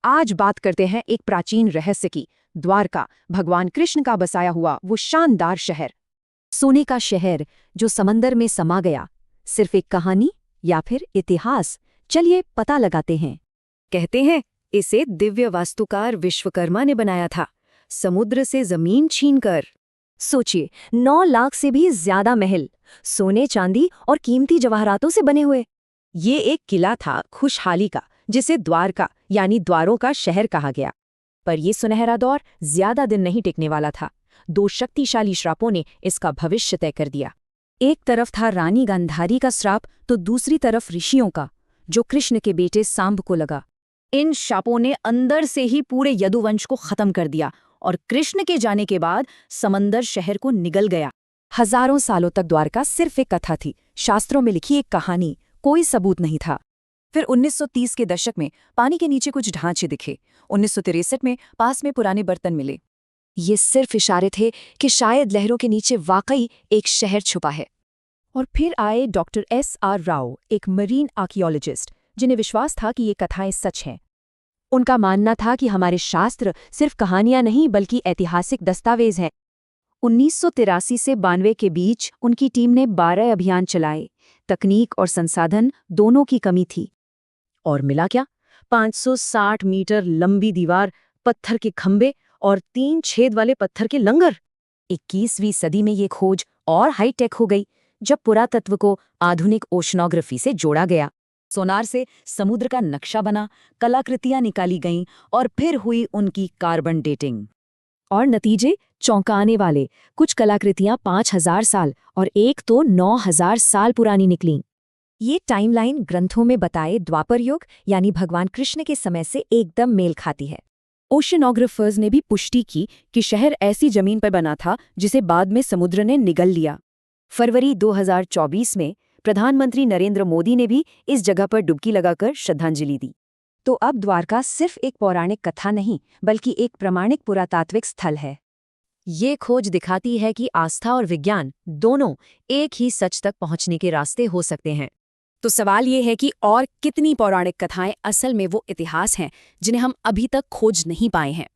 आज बात करते हैं एक प्राचीन रहस्य की, द्वारका, भगवान कृष्ण का बसाया हुआ वो शानदार शहर। सोने का शहर जो समंदर में समा गया, सिर्फ एक कहानी या फिर इतिहास? चलिए पता लगाते हैं। कहते हैं इसे दिव्य वास्तुकार विश्वकर्मा ने बनाया था, समुद्र से जमीन छीनकर। सोचिए, 9 लाख से भी ज्यादा महल, सोने चांदी और कीमती जवाहरातों से बने हुए। ये एक किला था खुशहाली का, जिसे द्वारका यानी द्वारों का शहर कहा गया। पर ये सुनहरा दौर ज्यादा दिन नहीं टिकने वाला था। 2 शक्तिशाली श्रापों ने इसका भविष्य तय कर दिया। एक तरफ था रानी गांधारी का श्राप, तो दूसरी तरफ ऋषियों का, जो कृष्ण के बेटे सांब को लगा। इन शापों ने अंदर से ही पूरे यदुवंश को खत्म कर दिया और कृष्ण के जाने के बाद समंदर शहर को निगल गया। हजारों सालों तक द्वारका सिर्फ एक कथा थी, शास्त्रों में लिखी एक कहानी, कोई सबूत नहीं था। फिर 1930 के दशक में पानी के नीचे कुछ ढांचे दिखे। 1963 में पास में पुराने बर्तन मिले। ये सिर्फ इशारे थे कि शायद लहरों के नीचे वाकई एक शहर छुपा है। और फिर आए डॉक्टर S.R. राव, एक मरीन आर्कियोलॉजिस्ट, जिन्हें विश्वास था कि ये कथाएं सच हैं। उनका मानना था कि हमारे शास्त्र सिर्फ कहानियां नहीं बल्कि ऐतिहासिक दस्तावेज हैं। 1983 से 92 के बीच उनकी टीम ने 12 अभियान चलाए। तकनीक और संसाधन दोनों की कमी थी। और मिला क्या? 560 मीटर लंबी दीवार, पत्थर के खंभे और 3 छेद वाले पत्थर के लंगर। 21वीं सदी में ये खोज और हाईटेक हो गई, जब पुरातत्व को आधुनिक ओशनोग्राफी से जोड़ा गया। सोनार से समुद्र का नक्शा बना, कलाकृतियां निकाली गईं और फिर हुई उनकी कार्बन डेटिंग। और नतीजे चौंकाने वाले। कुछ कलाकृतियां 5000 साल और एक तो 9000 साल पुरानी निकलीं। ये टाइमलाइन ग्रंथों में बताए द्वापर युग यानी भगवान कृष्ण के समय से एकदम मेल खाती है। ओशनोग्राफर्स ने भी पुष्टि की कि शहर ऐसी जमीन पर बना था जिसे बाद में समुद्र ने निगल लिया। फरवरी 2024 में प्रधानमंत्री नरेंद्र मोदी ने भी इस जगह पर डुबकी लगाकर श्रद्धांजलि दी। तो अब द्वारका सिर्फ एक पौराणिक कथा नहीं बल्कि एक प्रमाणिक पुरातात्विक स्थल है। ये खोज दिखाती है कि आस्था और विज्ञान दोनों एक ही सच तक पहुंचने के रास्ते हो सकते हैं। तो सवाल ये है कि और कितनी पौराणिक कथाएं असल में वो इतिहास हैं जिन्हें हम अभी तक खोज नहीं पाए हैं।